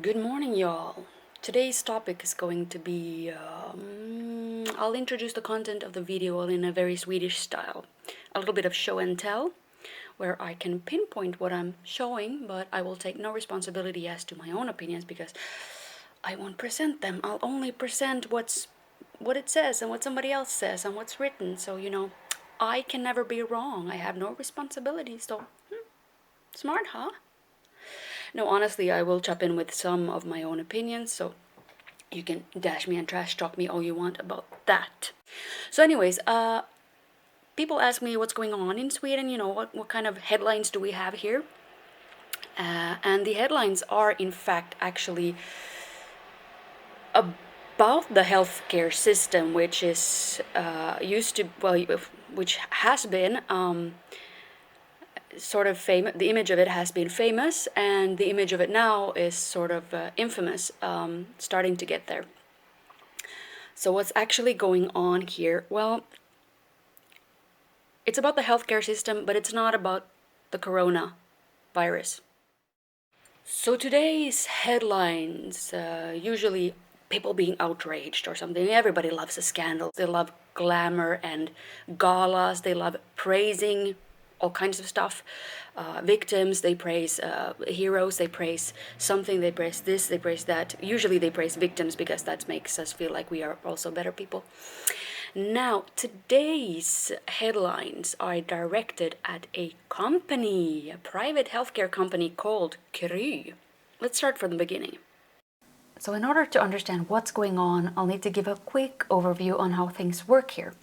Good morning, y'all. Today's topic is going to be I'll introduce the content of the video in a very Swedish style. A little bit of show and tell, where I can pinpoint what I'm showing, but I will take no responsibility as to my own opinions because I won't present them. I'll only present what it says and what somebody else says and what's written. So, I can never be wrong. I have no responsibility. So, smart, huh? No, honestly, I will chop in with some of my own opinions, so you can dash me and trash talk me all you want about that. So, anyways, people ask me what's going on in Sweden, what kind of headlines do we have here? And the headlines are, in fact, actually about the healthcare system, which is which has been sort of famous. The image of it has been famous, and the image of it now is sort of infamous, starting to get there. So what's actually going on here? Well, it's about the healthcare system, but it's not about the coronavirus. So today's headlines, usually people being outraged or something. Everybody loves a scandal. They love glamour and galas. They love praising all kinds of stuff. Victims, they praise heroes, they praise something, they praise this, they praise that. Usually they praise victims because that makes us feel like we are also better people. Now, today's headlines are directed at a company, a private healthcare company called Kry. Let's start from the beginning. So in order to understand what's going on, I'll need to give a quick overview on how things work here.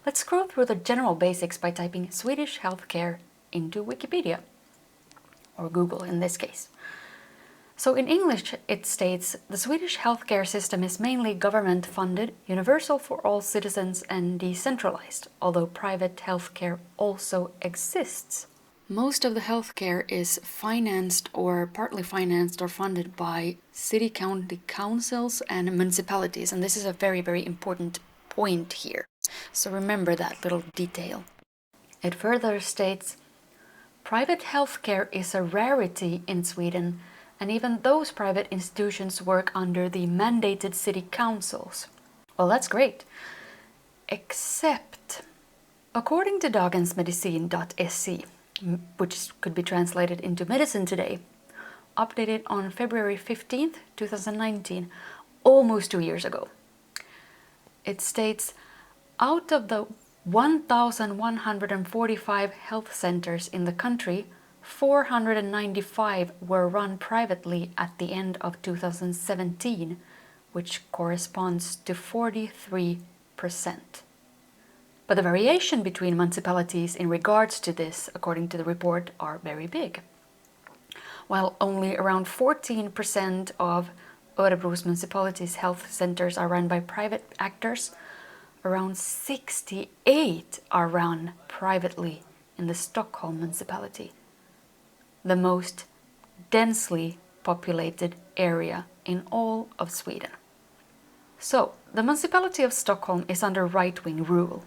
Let's scroll through the general basics by typing Swedish healthcare into Wikipedia, or Google in this case. So in English it states, the Swedish healthcare system is mainly government funded, universal for all citizens and decentralized, although private healthcare also exists. Most of the healthcare is financed or partly financed or funded by city county councils and municipalities, and this is a very, very important point here. So remember that little detail. It further states, private healthcare is a rarity in Sweden, and even those private institutions work under the mandated city councils. Well, that's great. Except, according to dagensmedicin.se, which could be translated into Medicine Today, updated on February 15th, 2019, almost 2 years ago. It states, out of the 1,145 health centers in the country, 495 were run privately at the end of 2017, which corresponds to 43%. But the variation between municipalities in regards to this, according to the report, are very big. While only around 14% of Örebro's municipality's health centers are run by private actors, around 68 are run privately in the Stockholm municipality, the most densely populated area in all of Sweden. So, the municipality of Stockholm is under right-wing rule.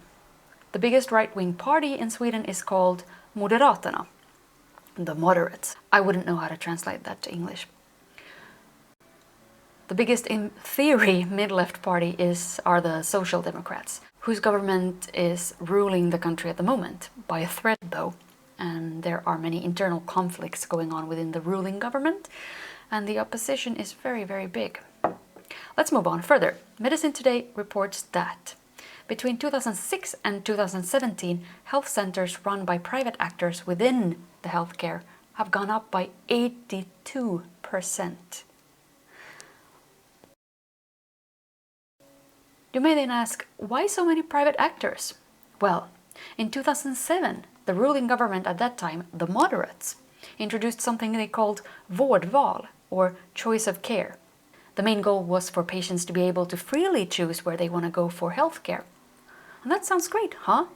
The biggest right-wing party in Sweden is called Moderaterna, the moderates. I wouldn't know how to translate that to English. The biggest, in theory, mid-left party are the Social Democrats, whose government is ruling the country at the moment, by a thread though, and there are many internal conflicts going on within the ruling government, and the opposition is very, very big. Let's move on further. Medicine Today reports that between 2006 and 2017, health centers run by private actors within the healthcare have gone up by 82%. You may then ask, why so many private actors? Well, in 2007, the ruling government at that time, the moderates, introduced something they called vårdval, or choice of care. The main goal was for patients to be able to freely choose where they want to go for healthcare. And that sounds great, huh?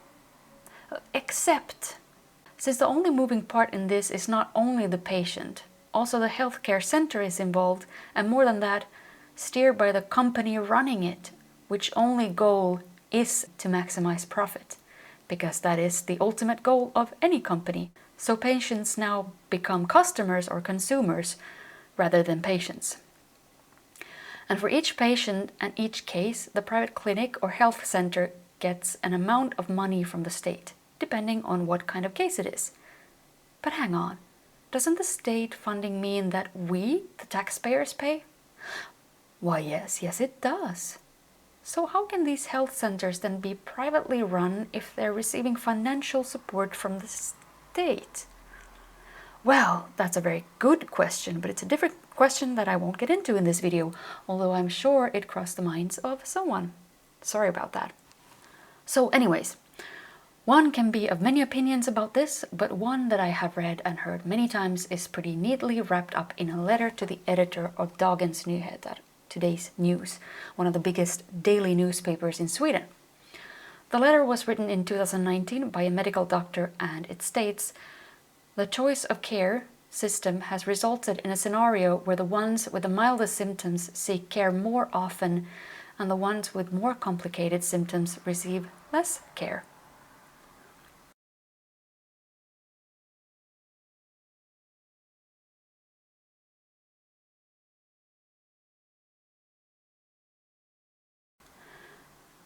Except, since the only moving part in this is not only the patient, also the healthcare center is involved, and more than that, steered by the company running it, which only goal is to maximize profit, because that is the ultimate goal of any company. So patients now become customers or consumers rather than patients. And for each patient and each case, the private clinic or health center gets an amount of money from the state, depending on what kind of case it is. But hang on, doesn't the state funding mean that we, the taxpayers, pay? Why, yes, it does. So how can these health centers then be privately run if they're receiving financial support from the state? Well, that's a very good question, but it's a different question that I won't get into in this video, although I'm sure it crossed the minds of someone. Sorry about that. So anyways, one can be of many opinions about this, but one that I have read and heard many times is pretty neatly wrapped up in a letter to the editor of Dagens Nyheter, today's news, one of the biggest daily newspapers in Sweden. The letter was written in 2019 by a medical doctor, and it states, "The choice of care system has resulted in a scenario where the ones with the mildest symptoms seek care more often and the ones with more complicated symptoms receive less care."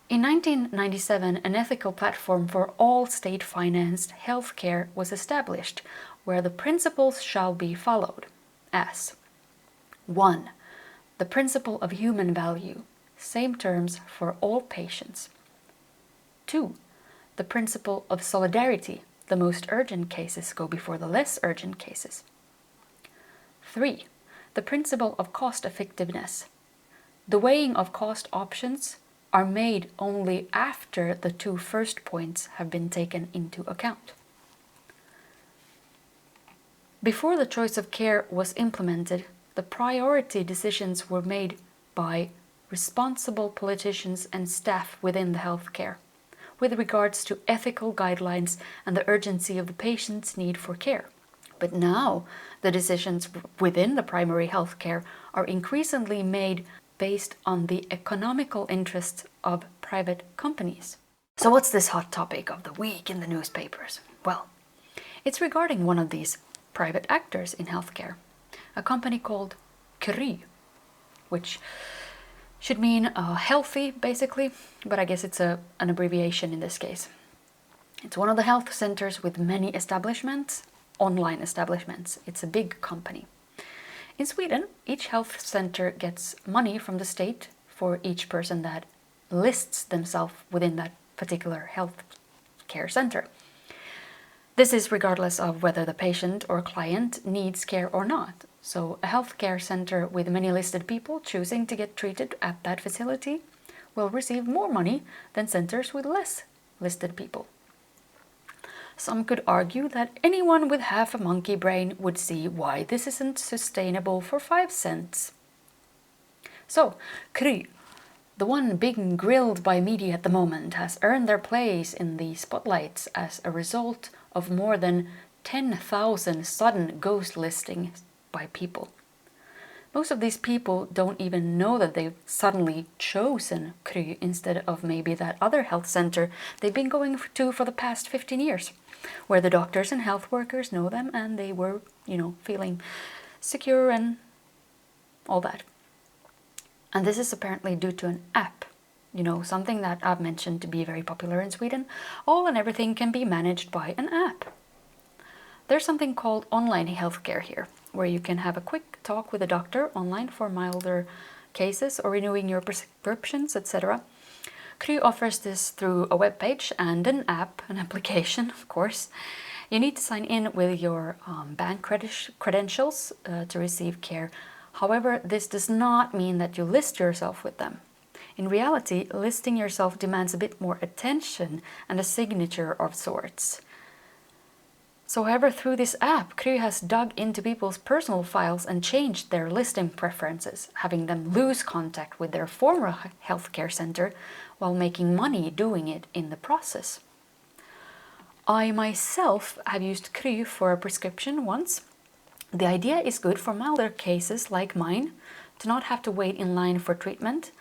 In 1997, an ethical platform for all state-financed healthcare was established, where the principles shall be followed as 1. The principle of human value, same terms for all patients. 2. The principle of solidarity, the most urgent cases go before the less urgent cases. 3. The principle of cost-effectiveness. The weighing of cost options are made only after the two first points have been taken into account. Before the choice of care was implemented, the priority decisions were made by responsible politicians and staff within the healthcare, with regards to ethical guidelines and the urgency of the patient's need for care. But now, the decisions within the primary healthcare are increasingly made based on the economical interests of private companies. So what's this hot topic of the week in the newspapers? Well, it's regarding one of these private actors in healthcare, a company called Kry, which should mean healthy, basically, but I guess it's an abbreviation in this case. It's one of the health centers with many establishments, online establishments. It's a big company. In Sweden, each health center gets money from the state for each person that lists themselves within that particular health care center. This is regardless of whether the patient or client needs care or not. So a healthcare center with many listed people choosing to get treated at that facility will receive more money than centers with less listed people. Some could argue that anyone with half a monkey brain would see why this isn't sustainable for 5 cents. So, Kry, the one being grilled by media at the moment, has earned their place in the spotlights as a result of more than 10,000 sudden ghost listings by people. Most of these people don't even know that they've suddenly chosen Kry instead of maybe that other health center they've been going to for the past 15 years, where the doctors and health workers know them and they were, feeling secure and all that. And this is apparently due to an app, something that I've mentioned to be very popular in Sweden. All and everything can be managed by an app. There's something called online healthcare here, where you can have a quick talk with a doctor online for milder cases or renewing your prescriptions, etc. Kry offers this through a web page and an app, an application, of course. You need to sign in with your bank credentials to receive care. However, this does not mean that you list yourself with them. In reality, listing yourself demands a bit more attention and a signature of sorts. So, however, through this app, Kry has dug into people's personal files and changed their listing preferences, having them lose contact with their former healthcare center while making money doing it in the process. I myself have used Kry for a prescription once. The idea is good for milder cases like mine, to not have to wait in line for treatment,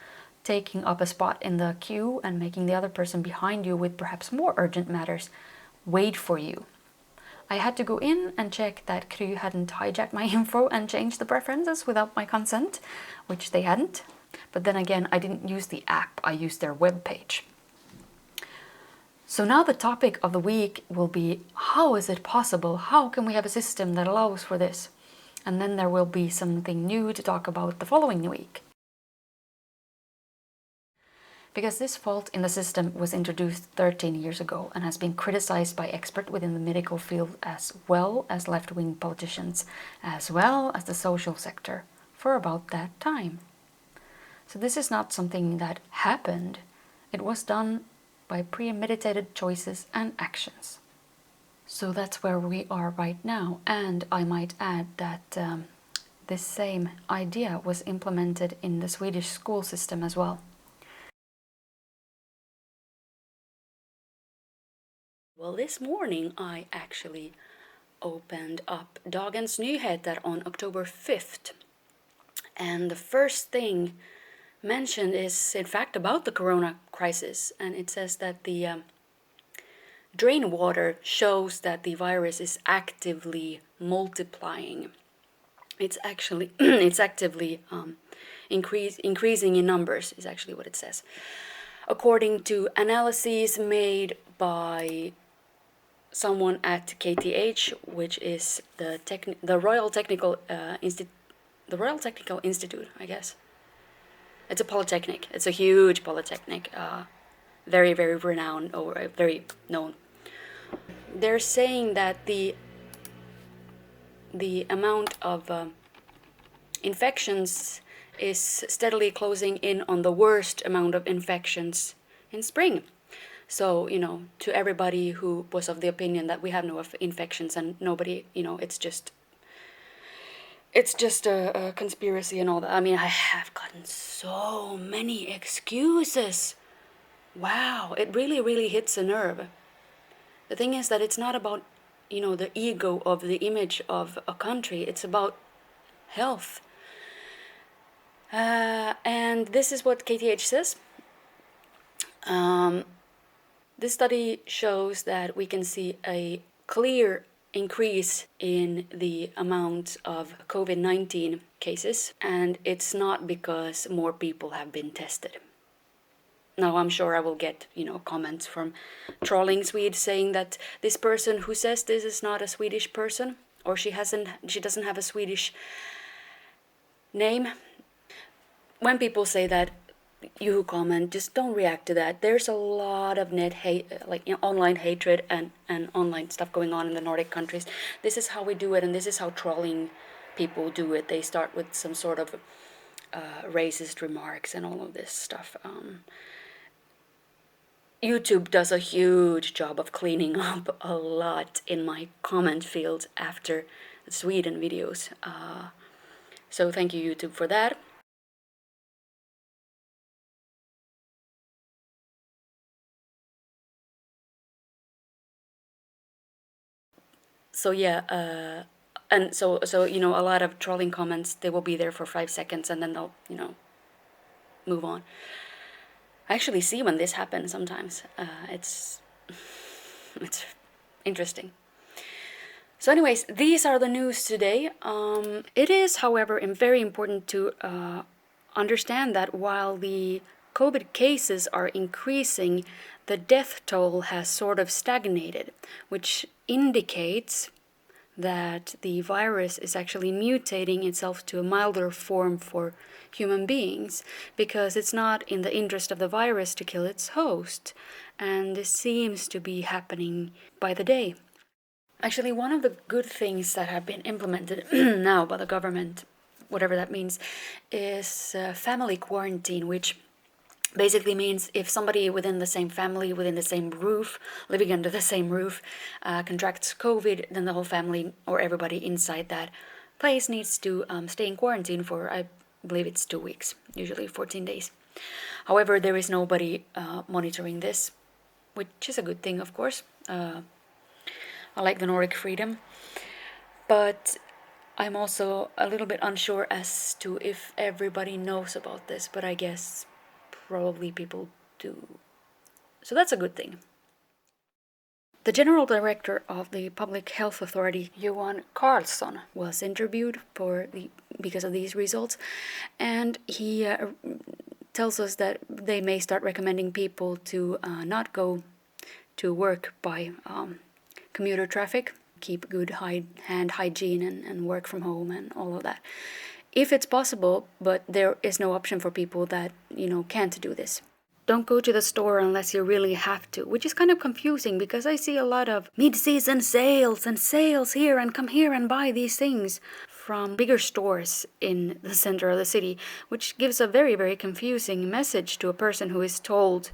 taking up a spot in the queue and making the other person behind you with perhaps more urgent matters wait for you. I had to go in and check that Kry hadn't hijacked my info and changed the preferences without my consent, which they hadn't. But then again, I didn't use the app, I used their webpage. So now the topic of the week will be, how is it possible? How can we have a system that allows for this? And then there will be something new to talk about the following week. Because this fault in the system was introduced 13 years ago and has been criticized by experts within the medical field as well as left-wing politicians, as well as the social sector, for about that time. So this is not something that happened. It was done by premeditated choices and actions. So that's where we are right now. And I might add that this same idea was implemented in the Swedish school system as well. Well, this morning I actually opened up Dagens Nyheter on October 5th. And the first thing mentioned is, in fact, about the corona crisis. And it says that the drain water shows that the virus is actively multiplying. It's actually it's actively increasing in numbers is actually what it says. According to analyses made by someone at KTH, which is the Royal Technical Institute, I guess. It's a polytechnic. It's a huge polytechnic, very, very renowned or very known. They're saying that the amount of infections is steadily closing in on the worst amount of infections in spring. So, to everybody who was of the opinion that we have no infections and nobody, it's just a conspiracy and all that. I mean, I have gotten so many excuses. Wow, it really, really hits a nerve. The thing is that it's not about, the ego of the image of a country. It's about health. And this is what KTH says. This study shows that we can see a clear increase in the amount of COVID-19 cases, and it's not because more people have been tested. Now, I'm sure I will get, comments from trolling Swedes saying that this person who says this is not a Swedish person, or she doesn't have a Swedish name. When people say that, you who comment, just don't react to that. There's a lot of net hate, online hatred and online stuff going on in the Nordic countries. This is how we do it, and this is how trolling people do it. They start with some sort of racist remarks and all of this stuff. YouTube does a huge job of cleaning up a lot in my comment field after the Sweden videos. So thank you, YouTube, for that. So yeah, and so a lot of trolling comments, they will be there for 5 seconds and then they'll move on. I actually see when this happens sometimes. It's interesting. So anyways, these are the news today. It is, however, very important to understand that while the COVID cases are increasing, the death toll has sort of stagnated, which indicates that the virus is actually mutating itself to a milder form for human beings, because it's not in the interest of the virus to kill its host, and this seems to be happening by the day. Actually, one of the good things that have been implemented now by the government, whatever that means, is family quarantine, which basically means if somebody within the same family, within the same roof, living under the same roof, contracts COVID, then the whole family or everybody inside that place needs to stay in quarantine for, I believe it's 2 weeks, usually 14 days. However, there is nobody monitoring this, which is a good thing, of course. I like the Nordic freedom, but I'm also a little bit unsure as to if everybody knows about this, but I guess probably people do. So that's a good thing. The general director of the Public Health Authority, Johan Carlsson, was interviewed because of these results, and he tells us that they may start recommending people to not go to work by commuter traffic, keep good hand hygiene and work from home and all of that. If it's possible, but there is no option for people that, can't do this. Don't go to the store unless you really have to, which is kind of confusing because I see a lot of mid-season sales and sales here and come here and buy these things from bigger stores in the center of the city, which gives a very, very confusing message to a person who is told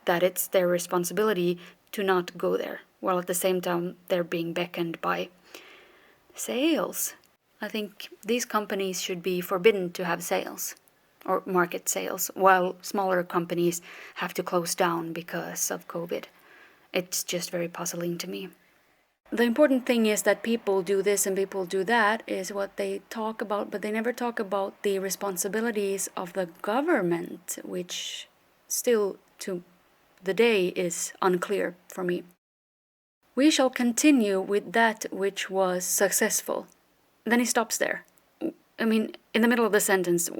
that it's their responsibility to not go there, while at the same time they're being beckoned by sales. I think these companies should be forbidden to have sales or market sales, while smaller companies have to close down because of COVID. It's just very puzzling to me. The important thing is that people do this and people do that is what they talk about, but they never talk about the responsibilities of the government, which still to the day is unclear for me. We shall continue with that which was successful. Then he stops there. I mean, in the middle of the sentence,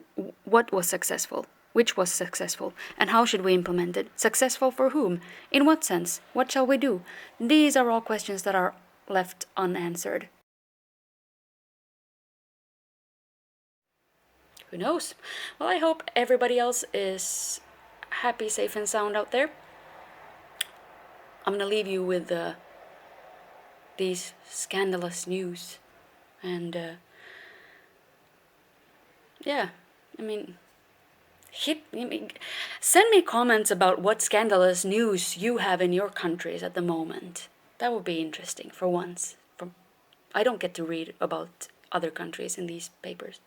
what was successful? Which was successful? And how should we implement it? Successful for whom? In what sense? What shall we do? These are all questions that are left unanswered. Who knows? Well, I hope everybody else is happy, safe, and sound out there. I'm gonna leave you with these scandalous news. And yeah, I mean, send me comments about what scandalous news you have in your countries at the moment. That would be interesting for once. I don't get to read about other countries in these papers.